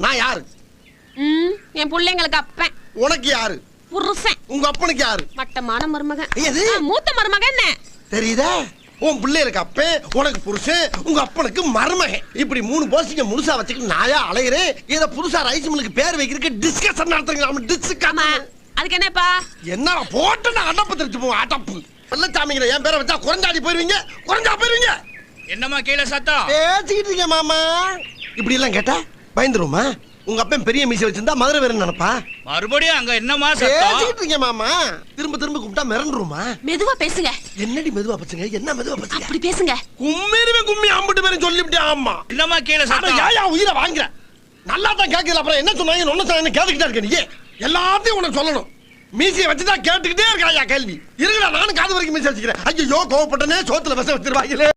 நான் யாரு? என் பிள்ளைங்களுக்கு அப்பன். உனக்கு யாரு? புருஷன். உங்க அப்பனுக்கு யாரு? மட்டமான மருமகன். எது? மூத்த மருமகன். என்ன தெரியுதா? உன் பிள்ளைகளுக்கு அப்பன், உனக்கு புருஷன், உங்க அப்பனுக்கு மருமகன். இப்படி 3 போஸ்டிங்க முழுசா வச்சுக்கிட்டு நாயா அலையிறேன். இத புதுசா ரைஸ் மில்லுக்கு பேர் வைக்கிறதுக்கு டிஸ்கஷன் நடத்துறீங்க. டிஸ்கஷன். அதுக்கு என்னப்பா? என்ன போட்டு நான் அடப்பு தெரிச்சு போவோம். அடப்பு வெள்ளச்சாமிங்கிற என் பேரை வச்சா குறைஞ்சாடி போயிருவீங்க. குறைஞ்சா போயிருவீங்க. என்னம்மா கீழே சத்தம்? பேசிக்கிட்டு இருக்கேன் மாமா. இப்படி எல்லாம் கேட்டா பயந்துருமா? உங்க அப்பன் பெரிய மீசை வச்சிருந்தா மதுரை வேற நினைப்பா. மறுபடியும் அங்க என்னமா சத்தம்? பேசிக்கிட்டு இருக்கேன் மாமா. திரும்ப திரும்ப கூப்பிட்டா மிரண்டுருமா? மெதுவா பேசுங்க. என்னடி மெதுவா பேசுங்க? என்ன மெதுவா பேசுங்க? அப்படி பேசுங்க. கும்மிருவே கும்மி அம்பிட்டு பேரும் சொல்லிவிட்டே. ஆமா. என்னம்மா கீழே சத்தம்? ஏயா உயிரை வாங்குற? நல்லா தான் கேட்கல. அப்புறம் என்ன சொன்னாங்க? ஒன்னு சொன்னாங்க கேட்டுக்கிட்டே இருக்க. நீ எல்லாத்தையும் உனக்கு சொல்லணும். மீசையை வச்சுதான் கேட்டுக்கிட்டே இருக்காயா கேள்வி. இருங்கடா நானும் காது வரைக்கும் மீசை வச்சுக்கிறேன். ஐயோ கோவப்பட்டனே, சோத்துல விஷம் வச்சிருவாங்களே.